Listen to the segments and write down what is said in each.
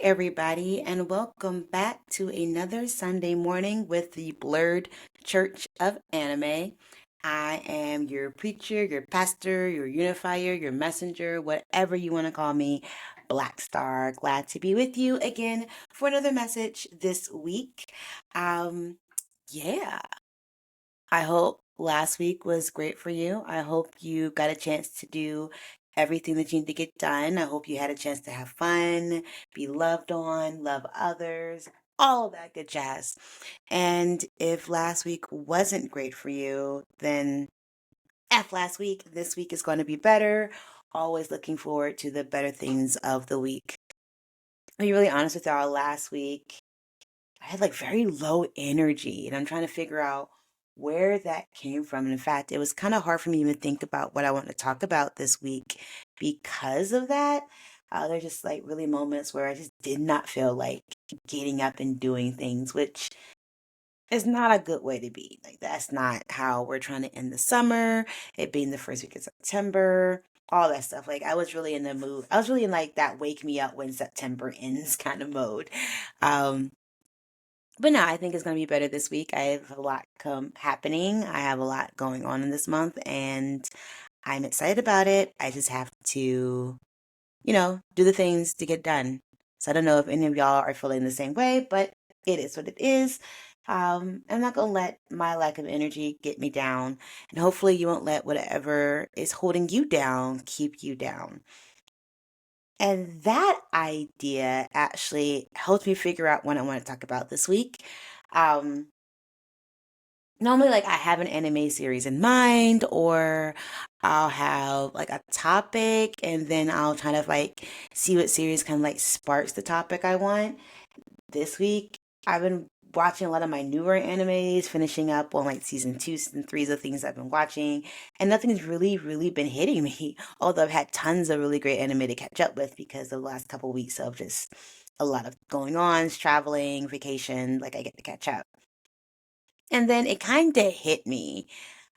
everybody, and welcome back to another Sunday morning with the Blurred Church of Anime. I am your preacher, your pastor, your unifier, your messenger, whatever you want to call me, Black Star. Glad to be with you again for another message this week. Um, yeah, I hope last week was great for you. I hope you got a chance to do everything that you need to get done. I hope you had a chance to have fun, be loved on, love others, all that good jazz. And if last week wasn't great for you, then F last week. This week is going to be better. Always looking forward to the better things of the week. To be really honest with y'all, last week I had like very low energy, and I'm trying to figure out where that came from. And in fact, it was kind of hard for me to even think about what I want to talk about this week because of that. There's just like really moments where I just did not feel like getting up and doing things, which is not a good way to be. Like, that's not how we're trying to end the summer, it being the first week of September, all that stuff. Like, I was really in the mood. I was really in like that wake me up when September ends kind of mode. Um, but no, I think it's going to be better this week. I have a lot happening. I have a lot going on in this month, and I'm excited about it. I just have to, do the things to get done. So I don't know if any of y'all are feeling the same way, but it is what it is. I'm not going to let my lack of energy get me down. And hopefully you won't let whatever is holding you down keep you down. And that idea actually helped me figure out what I want to talk about this week. Um, Normally, like, I have an anime series in mind, or I'll have like a topic, and then I'll kind of like see what series kind of like sparks the topic I want. This week, I've been watching a lot of my newer animes, finishing up on like season two, season threes of things I've been watching, and nothing's really been hitting me. Although I've had tons of really great anime to catch up with because of the last couple of weeks of just a lot of going on, traveling, vacation, like I get to catch up. And then it kind of hit me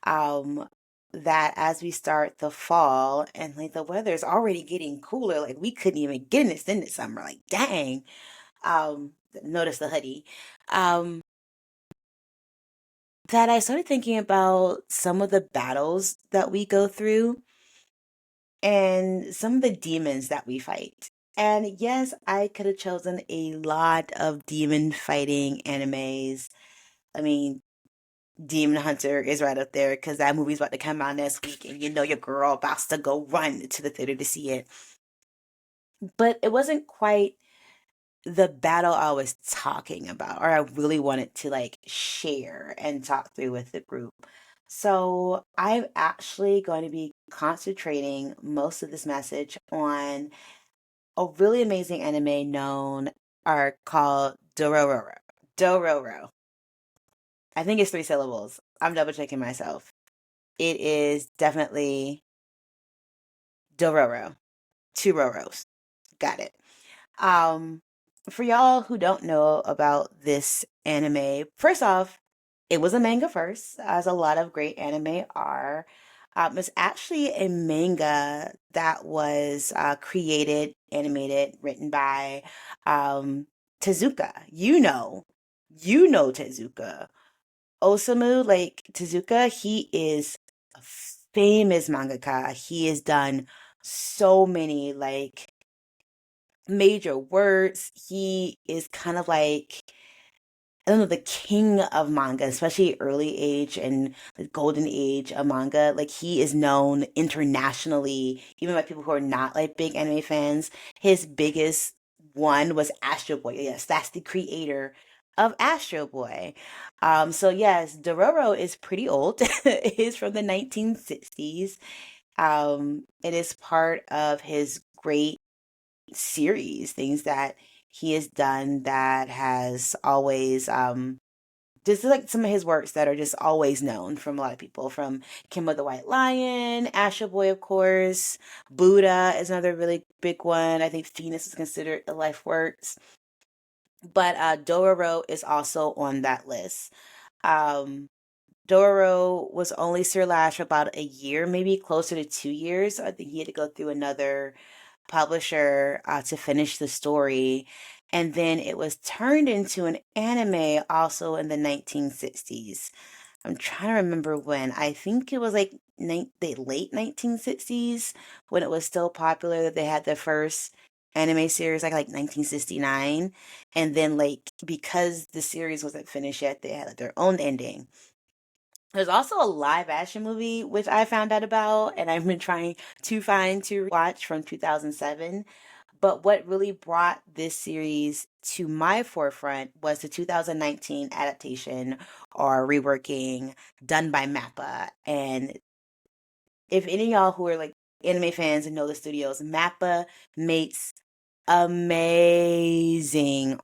um that as we start the fall and like the weather's already getting cooler, like we couldn't even get in this in the summer. Like, dang. Notice the hoodie. Um that I started thinking about some of the battles that we go through and some of the demons that we fight. And yes, I could have chosen a lot of demon fighting animes. I mean, Demon Hunter is right up there because that movie's about to come out next week, and you know your girl about to go run to the theater to see it. But it wasn't quite the battle I was talking about, or I really wanted to like share and talk through with the group. So I'm actually going to be concentrating most of this message on a really amazing anime known or called Dororo. Dororo. I think it's three syllables. I'm double checking myself. It is definitely Dororo. Two Roros. Got it. Um, for y'all who don't know about this anime, first off, it was a manga first, as a lot of great anime are. It's actually a manga that was created, animated, written by um, Tezuka. You know Tezuka. Osamu, like Tezuka, he is a famous mangaka. He has done so many like major works. He is kind of like, I don't know, the king of manga, especially early age and the golden age of manga. Like, he is known internationally, even by people who are not like big anime fans. His biggest one was Astro Boy. Yes, that's the creator of Astro Boy. So yes, Dororo is pretty old. It is from the 1960s. It is part of his great series, things that he has done that has always just like some of his works that are just always known from a lot of people, from Kimbo the White Lion, Astro Boy, of course. Buddha is another really big one. I think Venus is considered the life works. But Dororo is also on that list. Um, Dororo was only serialized for about a year, maybe closer to 2 years. I think he had to go through another publisher to finish the story. And then it was turned into an anime also in the 1960s. I'm trying to remember when. I think it was like the late 1960s when it was still popular that they had the first anime series, like 1969. And then like because the series wasn't finished yet, they had like, their own ending. There's also a live action movie which I found out about and I've been trying to find to watch from 2007. But what really brought this series to my forefront was the 2019 adaptation or reworking done by Mappa. And if any of y'all who are like anime fans and know the studios, Mappa makes amazing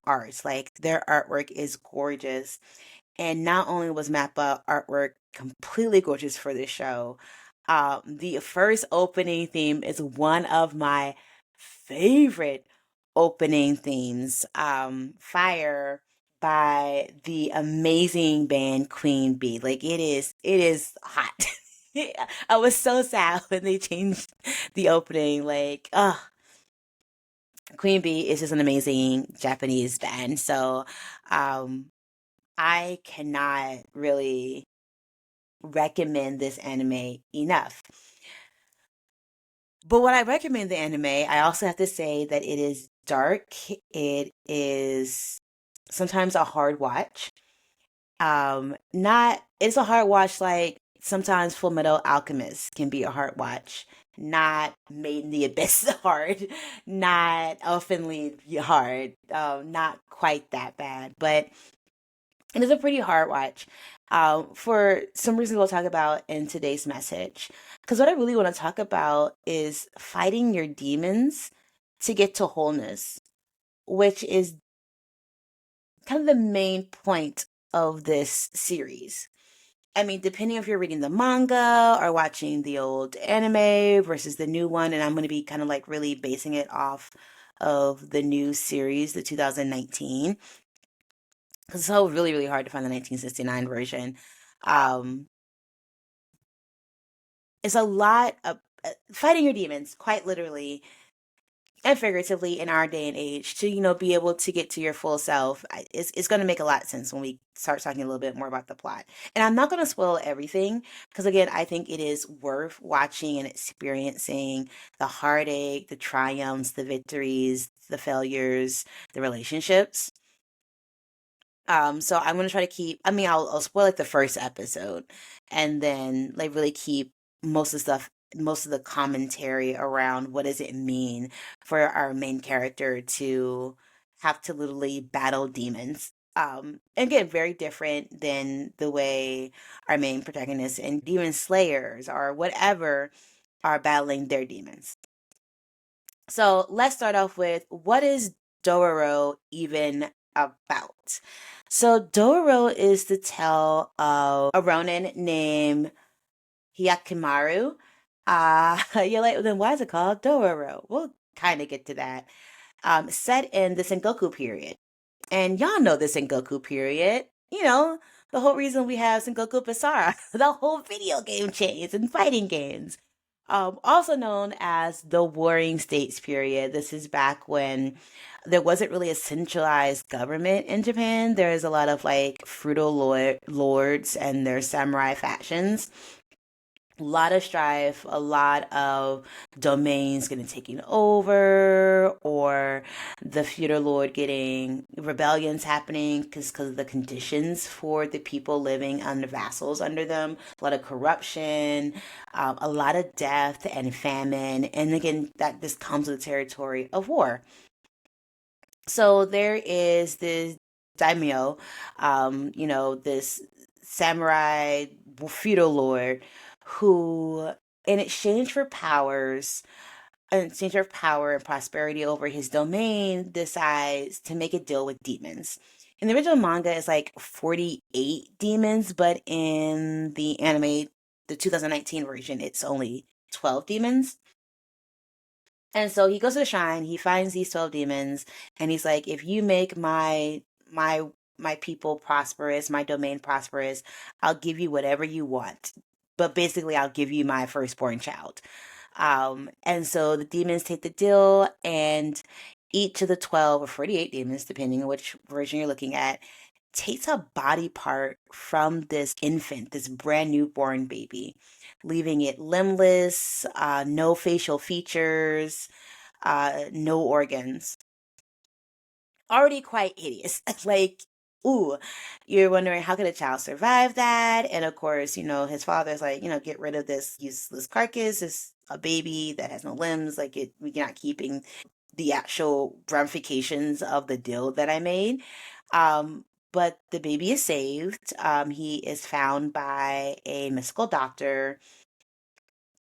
arts. Like their artwork is gorgeous. And not only was Mappa artwork completely gorgeous for this show, the first opening theme is one of my favorite opening themes, Fire by the amazing band Queen Bee. Like it is hot. I was so sad when they changed the opening. Like, Queen Bee is just an amazing Japanese band. So, um, I cannot really recommend this anime enough. But when I recommend the anime, I also have to say that it is dark. It is sometimes a hard watch. Not it's a hard watch like sometimes Full Metal Alchemist can be a hard watch. Not Made in the Abyss hard, not Elfen hard, not quite that bad, but it is a pretty hard watch for some reasons we'll talk about in today's message. Because what I really want to talk about is fighting your demons to get to wholeness, which is kind of the main point of this series. I mean, depending if you're reading the manga or watching the old anime versus the new one, and I'm going to be kind of like really basing it off of the new series, the 2019, because it's so really, really hard to find the 1969 version. Um, it's a lot of fighting your demons, quite literally and figuratively in our day and age to be able to get to your full self. It's going to make a lot of sense when we start talking a little bit more about the plot, and I'm not going to spoil everything because again I think it is worth watching and experiencing the heartache, the triumphs, the victories, the failures, the relationships. So I'm gonna try to keep. I mean, I'll spoil like the first episode, and then like really keep most of the stuff, most of the commentary around what does it mean for our main character to have to literally battle demons. Again, very different than the way our main protagonists and demon slayers or whatever are battling their demons. So let's start off with what is Dororo even about? So Dororo is the tale of a ronin named Hyakkimaru. You're like, then why is it called Dororo? We'll kind of get to that. Set in the Sengoku period. And y'all know the Sengoku period. The whole reason we have Sengoku Basara, the whole video game chains and fighting games. Also known as the Warring States period. This is back when there wasn't really a centralized government in Japan. There is a lot of like feudal lords and their samurai factions, a lot of strife, a lot of domains getting taken over, or the feudal lord getting rebellions happening because of the conditions for the people living under vassals under them. A lot of corruption, a lot of death and famine, and again, that this comes with the territory of war. So there is this daimyo, this samurai feudal lord who, in exchange for in exchange for power and prosperity over his domain, decides to make a deal with demons. In the original manga, it's like 48 demons, but in the anime, the 2019 version, it's only 12 demons. And so he goes to the shrine, he finds these 12 demons, and he's like, if you make my my people prosperous, my domain prosperous, I'll give you whatever you want. But basically I'll give you my firstborn child. And so the demons take the deal, and each of the 12 or 48 demons, depending on which version you're looking at, takes a body part from this infant, this brand newborn baby, leaving it limbless, no facial features, no organs. Already quite hideous. Like, ooh, you're wondering how could a child survive that? And of course, his father's like, get rid of this useless carcass. It's a baby that has no limbs. Like we're not keeping the actual ramifications of the deal that I made. But the baby is saved. He is found by a mystical doctor,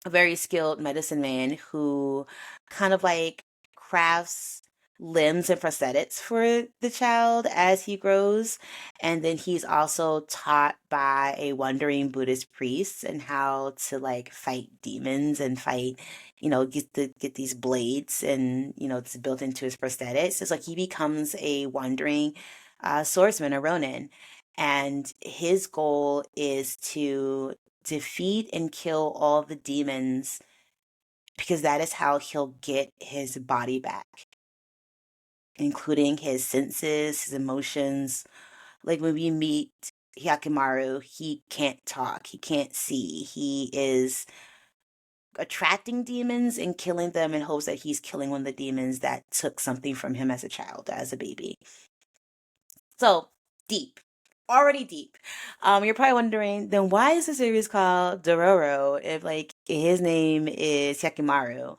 a very skilled medicine man who kind of like crafts limbs and prosthetics for the child as he grows. And then he's also taught by a wandering Buddhist priest and how to like fight demons and fight, get these blades, and it's built into his prosthetics. It's like he becomes a wandering swordsman, a ronin. And his goal is to defeat and kill all the demons, because that is how he'll get his body back, including his senses, his emotions. Like when we meet Hyakkimaru, he can't talk, he can't see. He is attracting demons and killing them in hopes that he's killing one of the demons that took something from him as a child, as a baby. So deep, already deep. You're probably wondering, then why is the series called Dororo if like his name is Hyakkimaru?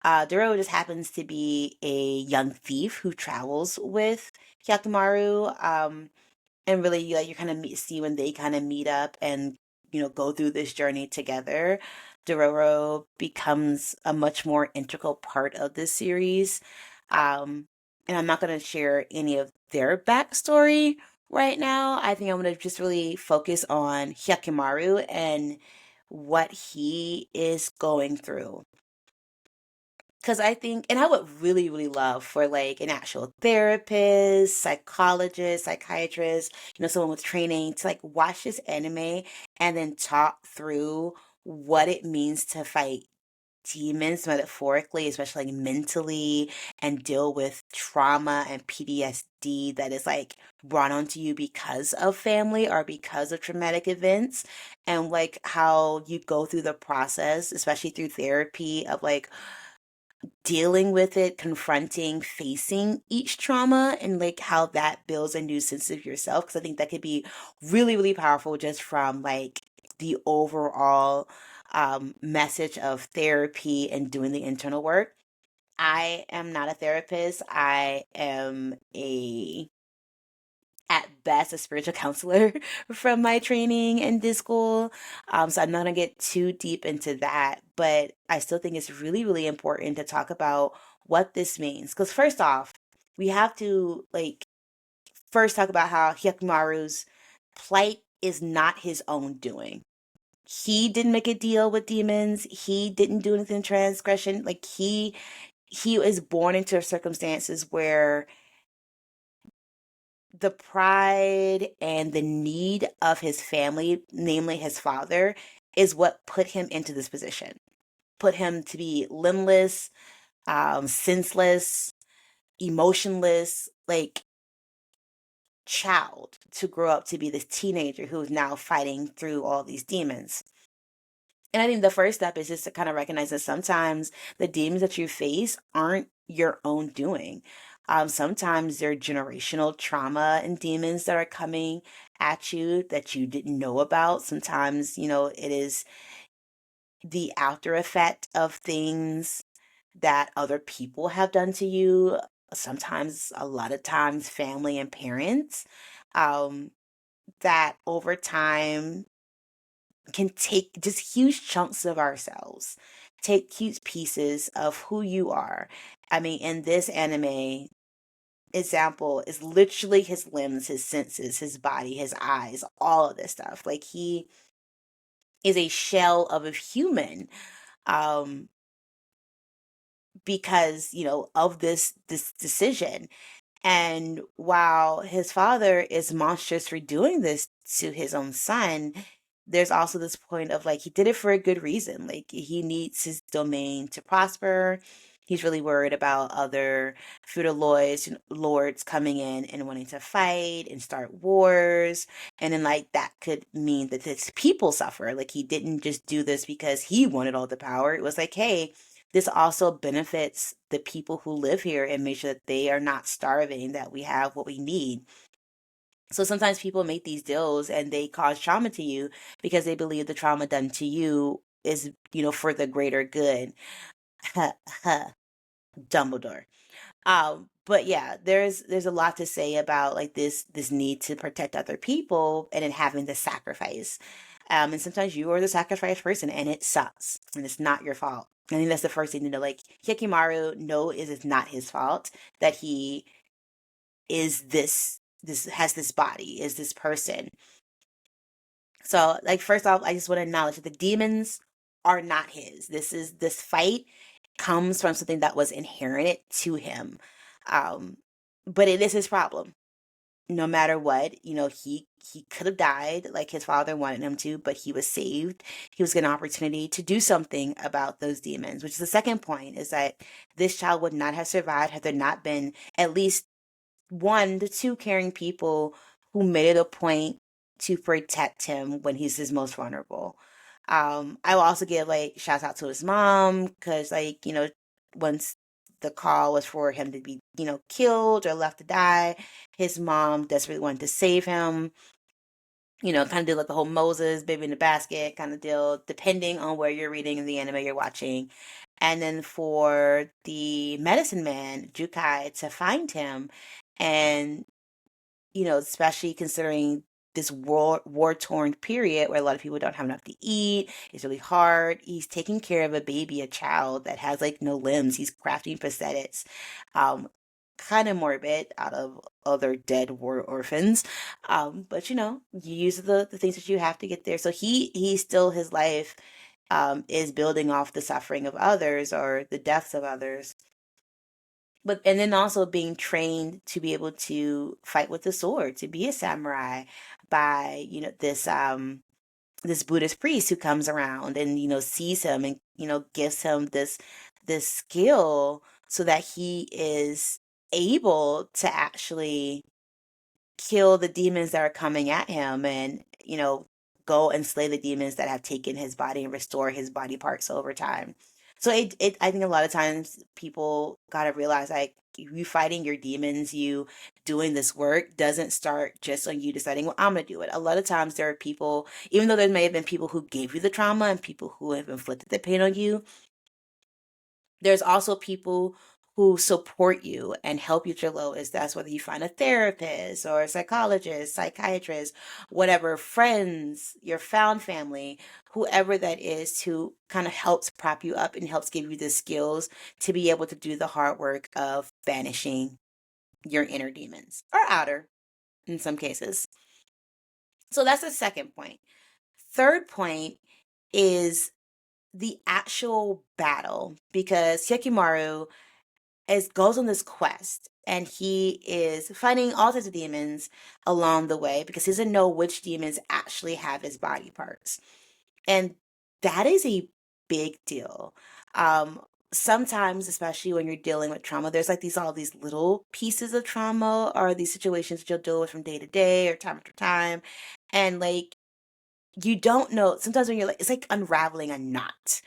Dororo just happens to be a young thief who travels with Hyakkimaru. And really, like, you kind of see when they kind of meet up and go through this journey together. Dororo becomes a much more integral part of this series. Um, and I'm not going to share any of their backstory right now. I think I'm going to just really focus on Hyakimaru and what he is going through. Because I think, and I would really, really love for like an actual therapist, psychologist, psychiatrist, someone with training to like watch this anime and then talk through what it means to fight demons metaphorically, especially like mentally, and deal with trauma and PTSD that is like brought onto you because of family or because of traumatic events, and like how you go through the process, especially through therapy, of like dealing with it, confronting, facing each trauma, and like how that builds a new sense of yourself. Because I think that could be really, really powerful just from like the overall message of therapy and doing the internal work. I am not a therapist. I am at best a spiritual counselor from my training in this school. So I'm not gonna get too deep into that, but I still think it's really, really important to talk about what this means. Because first off, we have to like first talk about how Hyakumaru's plight is not his own doing. He didn't make a deal with demons. He didn't do anything transgression. Like he is born into circumstances where the pride and the need of his family, namely his father, is what put him into this position. Put him to be limbless, senseless, emotionless, like child, to grow up to be this teenager who is now fighting through all these demons. And I think the first step is just to kind of recognize that sometimes the demons that you face aren't your own doing. Sometimes they're generational trauma and demons that are coming at you that you didn't know about. Sometimes, it is the after effect of things that other people have done to you. Sometimes, a lot of times, family and parents, um, that over time can take just huge chunks of ourselves, take huge pieces of who you are. I mean, in this anime example, is literally his limbs, his senses, his body, his eyes, all of this stuff. Like he is a shell of a human. Um, because of this decision. And while his father is monstrous for doing this to his own son, there's also this point of like he did it for a good reason. Like he needs his domain to prosper. He's really worried about other feudal lords coming in and wanting to fight and start wars. And then, like, that could mean that his people suffer. Like, he didn't just do this because he wanted all the power. It was like, hey, this also benefits the people who live here and make sure that they are not starving, that we have what we need. So sometimes people make these deals and they cause trauma to you because they believe the trauma done to you is, for the greater good. Dumbledore. But yeah, there's a lot to say about like this need to protect other people and then having the sacrifice. And sometimes you are the sacrifice person and it sucks and it's not your fault. I think that's the first thing to know. Like Hyakkimaru, no, it's not his fault that he is this has this body, is this person. So, like, first off, I just want to acknowledge that the demons are not his. This fight comes from something that was inherent to him. Um, but it is his problem. No matter what, he could have died like his father wanted him to, but he was saved. He was given an opportunity to do something about those demons, which is the second point, is that this child would not have survived had there not been at least one to two caring people who made it a point to protect him when he's his most vulnerable. I will also give like shouts out to his mom because like once the call was for him to be killed or left to die, his mom desperately wanted to save him. Kind of did like the whole Moses baby in the basket kind of deal, depending on where you're reading and the anime you're watching. And then for the medicine man, Jukai, to find him and especially considering this war torn period where a lot of people don't have enough to eat. It's really hard. He's taking care of a baby, a child that has like no limbs. He's crafting prosthetics. Um, Kind of morbid out of other dead war orphans. But you use the things that you have to get there. So he still his life is building off the suffering of others or the deaths of others, but and then also being trained to be able to fight with the sword, to be a samurai by this Buddhist priest who comes around and sees him and gives him this skill so that he is able to actually kill the demons that are coming at him and go and slay the demons that have taken his body and restore his body parts over time. So it I think a lot of times people got to realize like you fighting your demons, you doing this work doesn't start just on you deciding, well, I'm gonna do it. A lot of times there are people, even though there may have been people who gave you the trauma and people who have inflicted the pain on you, there's also people who support you and help you at your lowest. That's whether you find a therapist or a psychologist, psychiatrist, whatever, friends, your found family, whoever that is, who kind of helps prop you up and helps give you the skills to be able to do the hard work of banishing your inner demons or outer in some cases. So that's the second point. Third point is the actual battle because Hyakkimaru goes on this quest and he is fighting all sorts of demons along the way because he doesn't know which demons actually have his body parts. And that is a big deal. Sometimes, especially when you're dealing with trauma, there's like all these little pieces of trauma or these situations that you'll deal with from day to day or time after time. And like you don't know sometimes when you're like it's like unraveling a knot.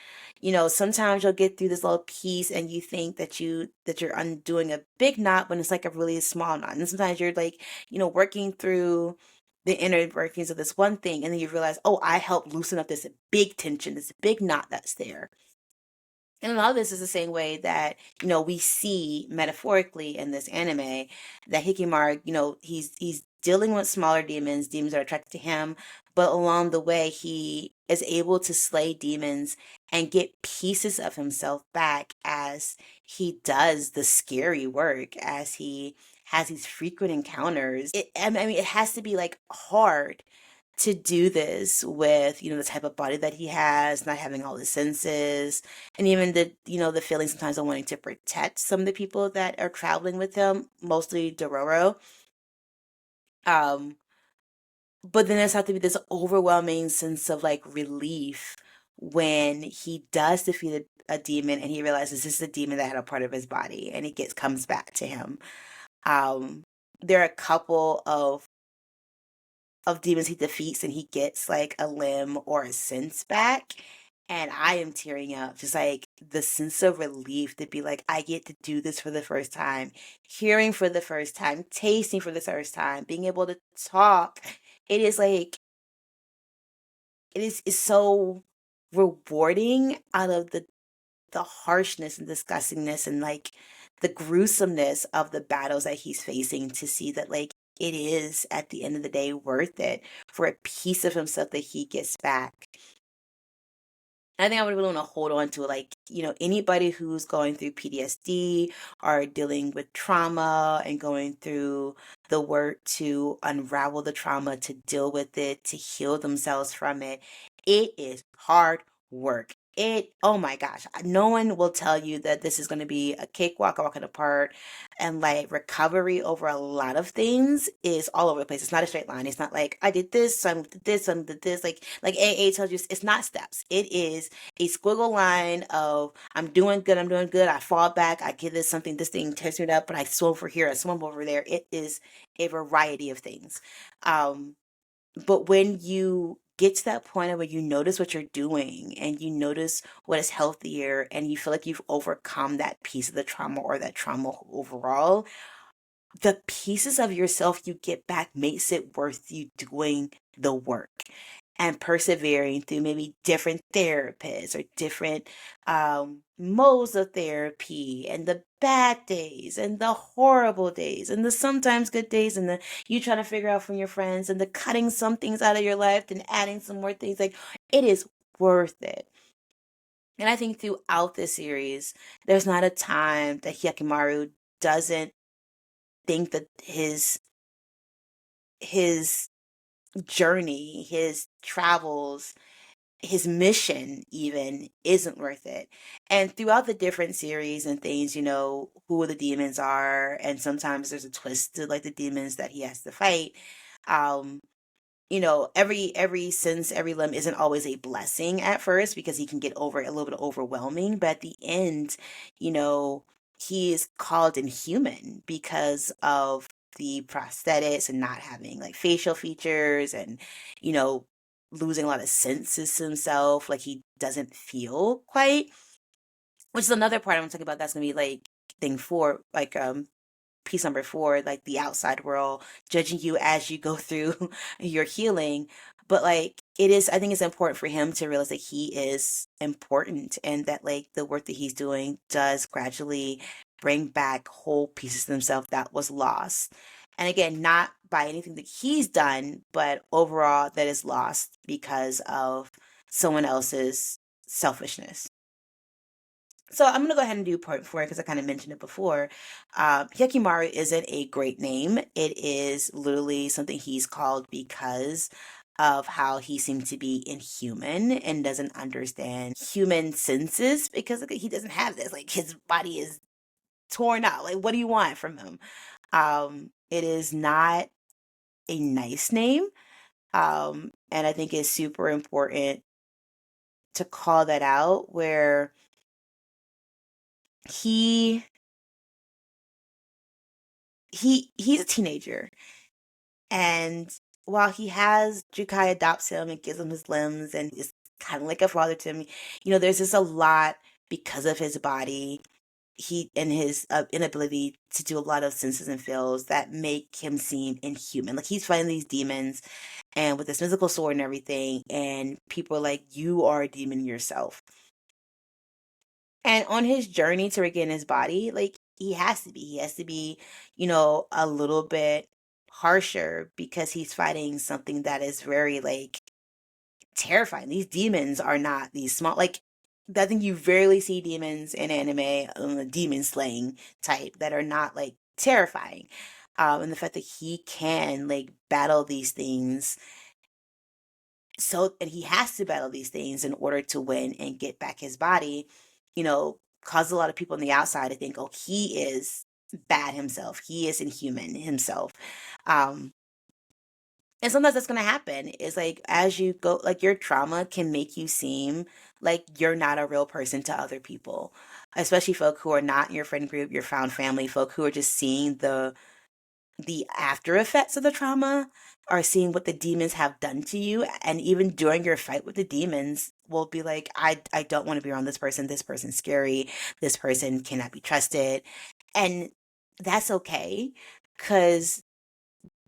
Sometimes you'll get through this little piece and you think that you're undoing a big knot when it's like a really small knot, and sometimes you're like working through the inner workings of this one thing and then you realize, oh, I helped loosen up this big tension, this big knot that's there. And a lot of this is the same way that, we see metaphorically in this anime that Hikimaru, he's dealing with smaller demons, demons that are attracted to him, but along the way he is able to slay demons and get pieces of himself back as he does the scary work, as he has these frequent encounters. I mean, it has to be like hard to do this with the type of body that he has, not having all his senses, and even the feeling sometimes of wanting to protect some of the people that are traveling with him, mostly Dororo. um but then there's have to be this overwhelming sense of like relief when he does defeat a demon and he realizes this is a demon that had a part of his body and it gets comes back to him. Um, there are a couple of demons he defeats and he gets like a limb or a sense back. And I am tearing up, just like the sense of relief to be like, I get to do this for the first time, hearing for the first time, tasting for the first time, being able to talk. It is like, it's so rewarding out of the harshness and disgustingness and like the gruesomeness of the battles that he's facing to see that like it is at the end of the day worth it for a piece of himself that he gets back. I think I would really want to hold on to like, anybody who's going through PTSD or dealing with trauma and going through the work to unravel the trauma, to deal with it, to heal themselves from it. It is hard work. Oh my gosh, no one will tell you that this is going to be a cakewalk, a walk in the park. And like recovery over a lot of things is all over the place. It's not a straight line. It's not like I did this, so I did this, so I did this. Like AA tells you, it's not steps. It is a squiggle line of I'm doing good, I'm doing good. I fall back, I get this thing tears me up, but I swim over here, I swim over there. It is a variety of things. But when you get to that point of where you notice what you're doing and you notice what is healthier and you feel like you've overcome that piece of the trauma or that trauma overall, the pieces of yourself you get back makes it worth you doing the work and persevering through maybe different therapists or different modes of therapy, and the bad days and the horrible days and the sometimes good days, and the you trying to figure out from your friends, and the cutting some things out of your life and adding some more things. Like, it is worth it. And I think throughout this series, there's not a time that Hyakkimaru doesn't think that his journey, his travels, his mission even isn't worth it. And throughout the different series and things, who the demons are, and sometimes there's a twist to like the demons that he has to fight. Um, every sense, every limb isn't always a blessing at first because he can get over a little bit overwhelming. But at the end, you know, he is called inhuman because of the prosthetics and not having like facial features, and, you know, losing a lot of senses himself. Like, he doesn't feel quite, which is another part I'm talking about. That's gonna be like thing four, like piece number four, like the outside world judging you as you go through your healing. But like, I think it's important for him to realize that he is important, and that like the work that he's doing does gradually bring back whole pieces of himself that was lost. And again, not by anything that he's done, but overall that is lost because of someone else's selfishness. So I'm gonna go ahead and do part four because I kind of mentioned it before. Hyakimaru isn't a great name. It is literally something he's called because of how he seems to be inhuman and doesn't understand human senses, because like, he doesn't have this. Like, his body is torn out. Like, what do you want from him? It is not a nice name. And I think it's super important to call that out, where he he's a teenager, and while he has Jukai adopts him and gives him his limbs and is kind of like a father to him, there's just a lot because of his body, he and his inability to do a lot of senses and feels that make him seem inhuman. Like, he's fighting these demons and with this mythical sword and everything, and people are like, you are a demon yourself. And on his journey to regain his body, like, he has to be, a little bit harsher because he's fighting something that is very like terrifying. These demons are not these small, like, I think you rarely see demons in anime, demon slaying type, that are not like terrifying. And the fact that he can like battle these things, and he has to battle these things in order to win and get back his body, causes a lot of people on the outside to think, oh, he is bad himself. He is inhuman himself. Um, And sometimes that's going to happen. It's like as you go, like your trauma can make you seem like you're not a real person to other people, especially folk who are not in your friend group, your found family, folk who are just seeing the after effects of the trauma, are seeing what the demons have done to you, and even during your fight with the demons will be like, I don't want to be around this person. This person's scary. This person cannot be trusted. And that's okay, because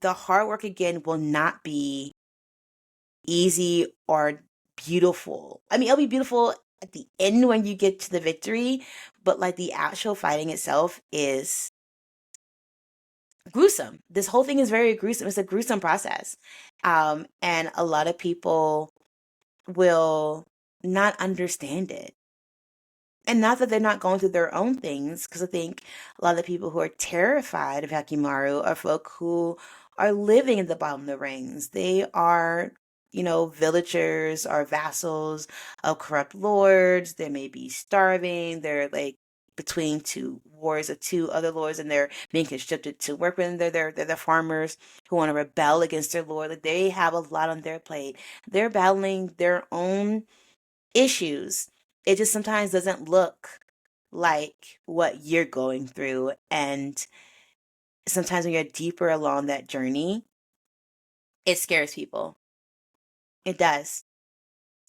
the hard work again will not be easy or beautiful. I mean, it'll be beautiful at the end when you get to the victory, but like the actual fighting itself is gruesome. This whole thing is very gruesome. It's a gruesome process. And a lot of people will not understand it. And not that they're not going through their own things, because I think a lot of the people who are terrified of Hyakkimaru are folk who are living in the bottom of the rings. They are, villagers or vassals of corrupt lords. They may be starving. They're like between two wars of two other lords, and they're being conscripted to work with them. They're the farmers who want to rebel against their lord. Like, they have a lot on their plate. They're battling their own issues. It just sometimes doesn't look like what you're going through. And sometimes when you're deeper along that journey, it scares people. It does.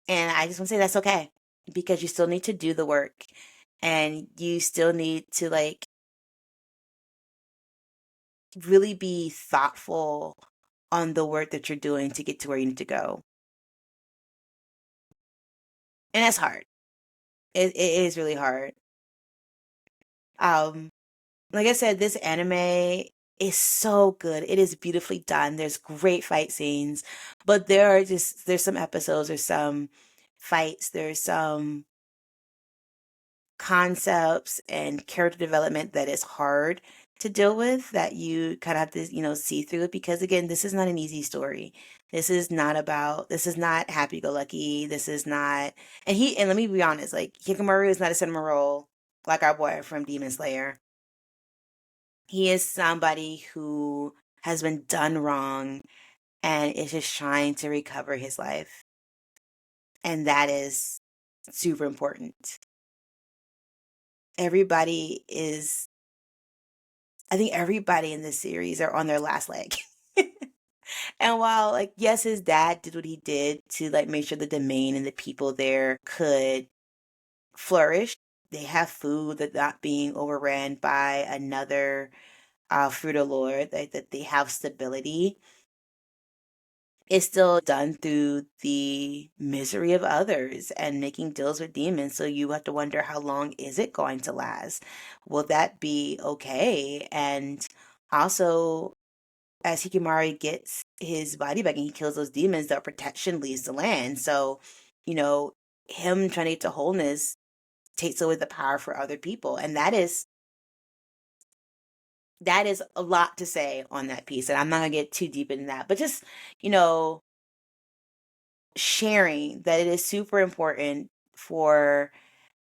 And I just want to say that's okay, because you still need to do the work, and you still need to like really be thoughtful on the work that you're doing to get to where you need to go. And that's hard. It is really hard. Um, like I said, this anime is so good. It is beautifully done. There's great fight scenes, but there's some episodes, there's some fights, there's some concepts and character development that is hard to deal with, that you kind of have to, see through it, because again, this is not an easy story. This is not happy go lucky. This is not, and let me be honest, like Hikamaru is not a cinema role like our boy from Demon Slayer. He is somebody who has been done wrong and is just trying to recover his life. And that is super important. Everybody is, I think everybody in this series are on their last leg. And while, like, yes, his dad did what he did to, like, make sure the domain and the people there could flourish, they have food, that's not being overran by another Fruit Lord, that they have stability. It's still done through the misery of others and making deals with demons. So you have to wonder, how long is it going to last? Will that be okay? And also, as Hikimari gets his body back and he kills those demons, the protection leaves the land. So, you know, him trying to get to wholeness takes away the power for other people. And that is a lot to say on that piece. And I'm not gonna get too deep into that, but just, you know, sharing that it is super important for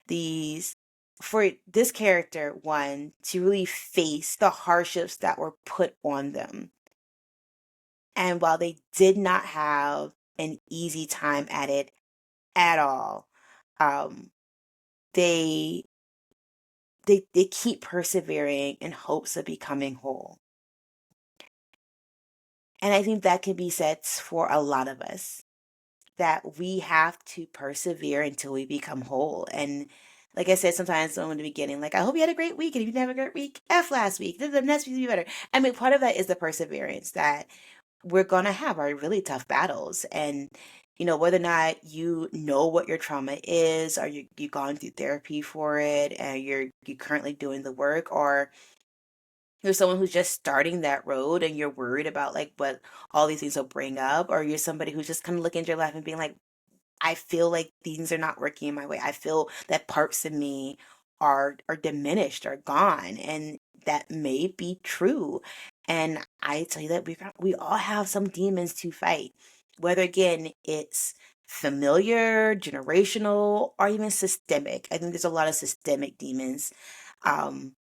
these for this character, one, to really face the hardships that were put on them. And while they did not have an easy time at it at all, um, they they keep persevering in hopes of becoming whole. And I think that can be said for a lot of us, that we have to persevere until we become whole. And like I said, sometimes in the beginning, like, I hope you had a great week. And if you didn't have a great week, F last week. The next week will be better. I mean, part of that is the perseverance, that we're going to have our really tough battles. And, whether or not you know what your trauma is, or you've gone through therapy for it, and you're currently doing the work, or you're someone who's just starting that road and you're worried about like what all these things will bring up, or you're somebody who's just kind of looking at your life and being like, I feel like things are not working in my way. I feel that parts of me are diminished or gone, and that may be true. And I tell you that we all have some demons to fight, whether again it's familiar, generational, or even systemic. I think there's a lot of systemic demons. Um,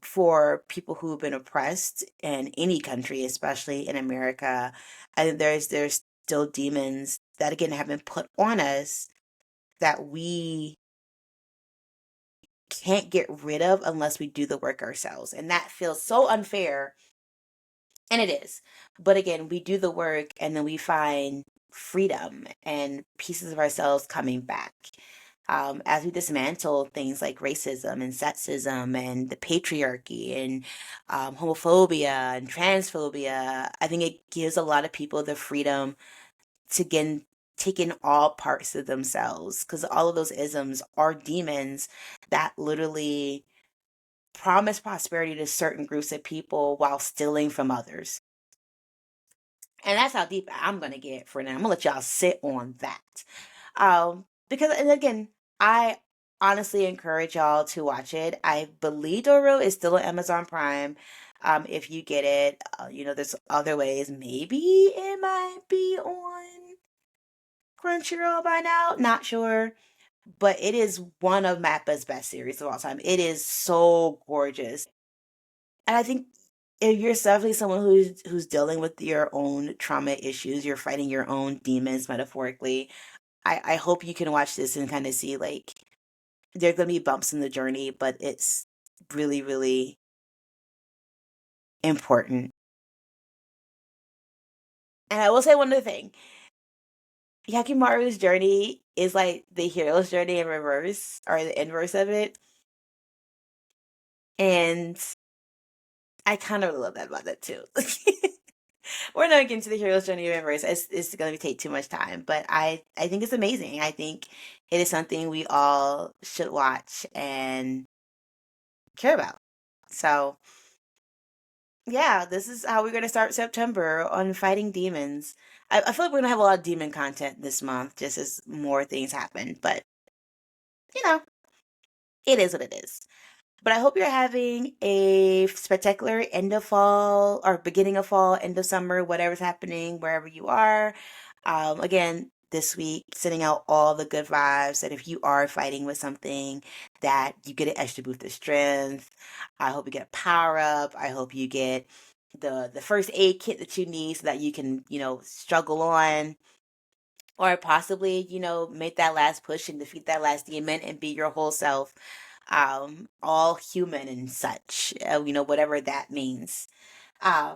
for people who've been oppressed in any country, especially in America. I think there's still demons that again have been put on us that we can't get rid of unless we do the work ourselves. And that feels so unfair. And it is. But again, we do the work and then we find freedom and pieces of ourselves coming back. As we dismantle things like racism and sexism and the patriarchy and homophobia and transphobia, I think it gives a lot of people the freedom to again take in all parts of themselves, because all of those isms are demons that literally promise prosperity to certain groups of people while stealing from others. And that's how deep I'm gonna get for now. I'm gonna let y'all sit on that. Because and again, I honestly encourage y'all to watch it. I believe Dororo is still on Amazon Prime. If you get it, there's other ways. Maybe it might be on Crunchyroll by now. Not sure. But it is one of Mappa's best series of all time. It is so gorgeous. And I think if you're definitely someone who's dealing with your own trauma issues, you're fighting your own demons metaphorically, I hope you can watch this and kind of see like there are gonna be bumps in the journey, but it's really, really important. And I will say one other thing. Hyakkimaru's journey is like the hero's journey in reverse, or the inverse of it. And I kind of love that about that too. We're not getting to the hero's journey of inverse. It's going to take too much time, but I think it's amazing. I think it is something we all should watch and care about. So yeah, this is how we're going to start September on fighting demons. I feel like we're going to have a lot of demon content this month, just as more things happen. But you know, it is what it is. But I hope you're having a spectacular end of fall or beginning of fall, end of summer, whatever's happening, wherever you are. Again, this week, sending out all the good vibes that if you are fighting with something, that you get an extra boost of strength. I hope you get a power up. I hope you get the first aid kit that you need so that you can, struggle on. Or possibly, make that last push and defeat that last demon and be your whole self, all human and such, whatever that means. Uh,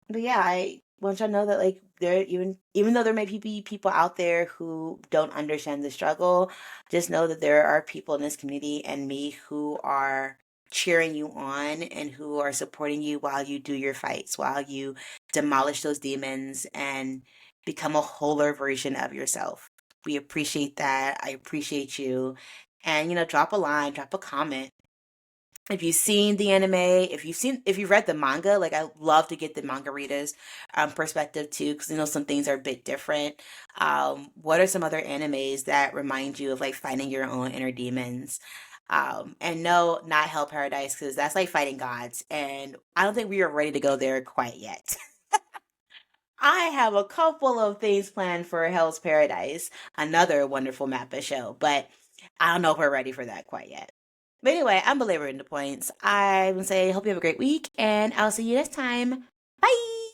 but yeah, I want y'all to know that like there even though there may be people out there who don't understand the struggle, just know that there are people in this community and me who are cheering you on and who are supporting you while you do your fights, while you demolish those demons and become a wholer version of yourself. We appreciate that. I appreciate you. And drop a line, drop a comment if you've seen the anime, if you've read the manga. Like, I love to get the manga readers perspective too, because some things are a bit different. What are some other animes that remind you of like finding your own inner demons? And no, not Hell Paradise, because that's like fighting gods, and I don't think we are ready to go there quite yet. I have a couple of things planned for Hell's Paradise, another wonderful Mappa show, but I don't know if we're ready for that quite yet. But anyway, I'm belaboring the points. I would say, hope you have a great week, and I'll see you next time. Bye!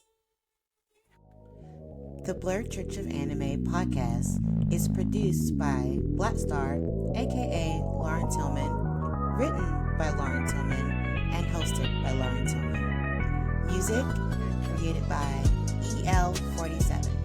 The Blurred Church of Anime podcast is produced by Black Star, aka Lauren Tillman, written by Lauren Tillman, and hosted by Lauren Tillman. Music created by EL47.